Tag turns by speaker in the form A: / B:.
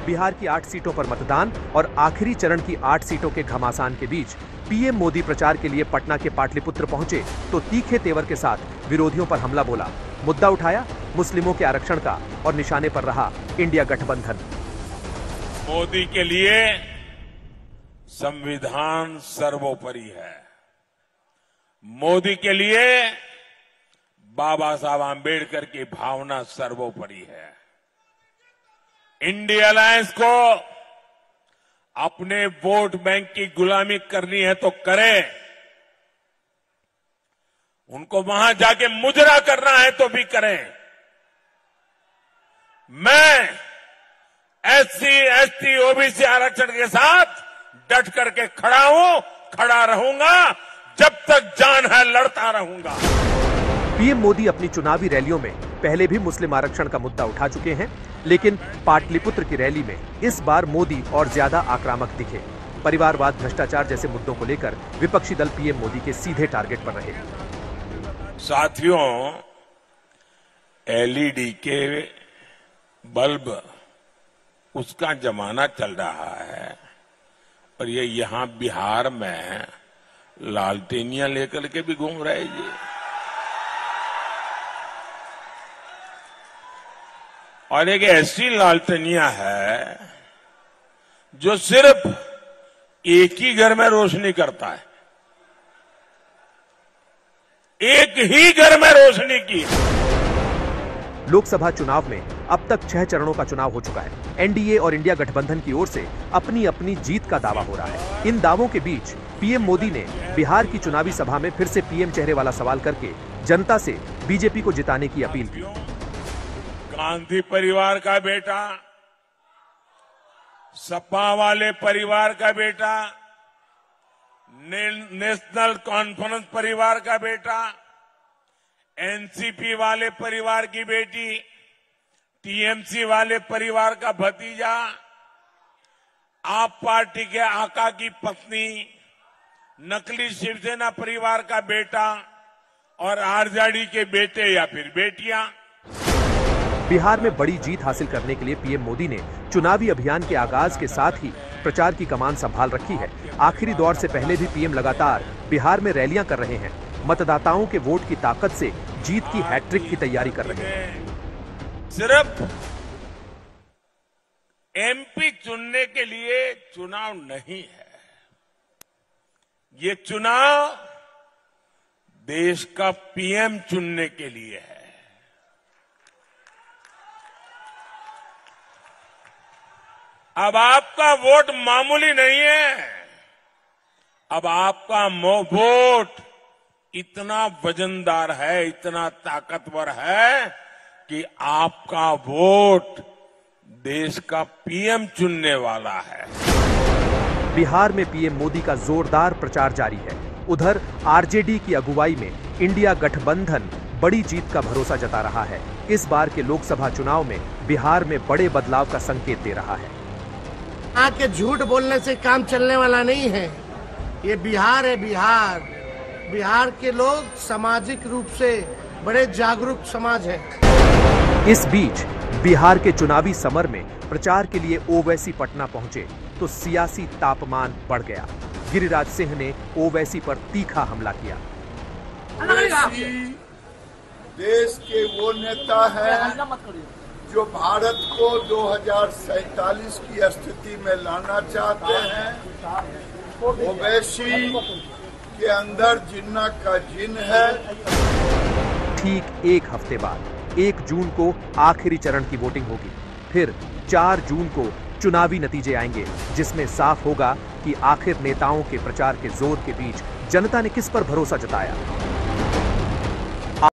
A: बिहार की 8 सीटों पर मतदान और आखिरी चरण की 8 सीटों के घमासान के बीच पीएम मोदी प्रचार के लिए पटना के पाटलिपुत्र पहुंचे तो तीखे तेवर के साथ विरोधियों पर हमला बोला। मुद्दा उठाया मुस्लिमों के आरक्षण का और निशाने पर रहा इंडिया गठबंधन।
B: मोदी के लिए संविधान सर्वोपरि है। मोदी के लिए बाबा साहब आंबेडकर की भावना सर्वोपरि है। इंडिया अलायंस को अपने वोट बैंक की गुलामी करनी है तो करें, उनको वहां जाके मुजरा करना है तो भी करें। मैं एससी, एसटी, ओबीसी आरक्षण के साथ डट करके खड़ा हूं, खड़ा रहूंगा, जब तक जान है लड़ता रहूंगा।
A: पीएम मोदी अपनी चुनावी रैलियों में पहले भी मुस्लिम आरक्षण का मुद्दा उठा चुके हैं, लेकिन पाटलिपुत्र की रैली में इस बार मोदी और ज्यादा आक्रामक दिखे। परिवारवाद, भ्रष्टाचार जैसे मुद्दों को लेकर विपक्षी दल पीएम मोदी के सीधे टारगेट पर रहे।
B: साथियों, एलईडी के बल्ब उसका जमाना चल रहा है और ये यहां बिहार में लालटेनियां लेकर के भी घूम रहे जी। और एक ऐसी लालटेनियां है जो सिर्फ एक ही घर में रोशनी करता है, एक ही घर में रोशनी की।
A: लोकसभा चुनाव में अब तक 6 चरणों का चुनाव हो चुका है। एनडीए और इंडिया गठबंधन की ओर से अपनी अपनी जीत का दावा हो रहा है। इन दावों के बीच पीएम मोदी ने बिहार की चुनावी सभा में फिर से पीएम चेहरे वाला सवाल करके जनता से बीजेपी को जिताने की अपील की।
B: गांधी परिवार का बेटा, सपा वाले परिवार का बेटा, नेशनल कॉन्फ्रेंस परिवार का बेटा, एनसीपी वाले परिवार की बेटी, टीएमसी वाले परिवार का भतीजा, आप पार्टी के आका की पत्नी, नकली शिवसेना परिवार का बेटा और आरजेडी के बेटे या फिर बेटियां।
A: बिहार में बड़ी जीत हासिल करने के लिए पीएम मोदी ने चुनावी अभियान के आगाज के साथ ही प्रचार की कमान संभाल रखी है। आखिरी दौर से पहले भी पीएम लगातार बिहार में रैलियां कर रहे हैं। मतदाताओं के वोट की ताकत से जीत की हैट्रिक की तैयारी कर रहे हैं।
B: सिर्फ एमपी चुनने के लिए चुनाव नहीं है, ये चुनाव देश का पीएम चुनने के लिए है। अब आपका वोट मामूली नहीं है, अब आपका वोट इतना वजनदार है, इतना ताकतवर है कि आपका वोट देश का पीएम चुनने वाला है।
A: बिहार में पीएम मोदी का जोरदार प्रचार जारी है। उधर आरजेडी की अगुवाई में इंडिया गठबंधन बड़ी जीत का भरोसा जता रहा है। इस बार के लोकसभा चुनाव में बिहार में बड़े बदलाव का संकेत दे रहा है।
C: आके झूठ बोलने से काम चलने वाला नहीं है। ये बिहार है, बिहार। बिहार के लोग सामाजिक रूप से बड़े जागरूक समाज है।
A: इस बीच बिहार के चुनावी समर में प्रचार के लिए ओवैसी पटना पहुंचे तो सियासी तापमान बढ़ गया। गिरिराज सिंह ने ओवैसी पर तीखा हमला किया।
D: देश के वो नेता है जो भारत को 2047 की स्थिति में लाना चाहते हैं। ओवैसी के अंदर जिन्ना का जिन है।
A: ठीक एक हफ्ते बाद 1 जून को आखिरी चरण की वोटिंग होगी। फिर 4 जून को चुनावी नतीजे आएंगे, जिसमें साफ होगा कि आखिर नेताओं के प्रचार के जोर के बीच जनता ने किस पर भरोसा जताया।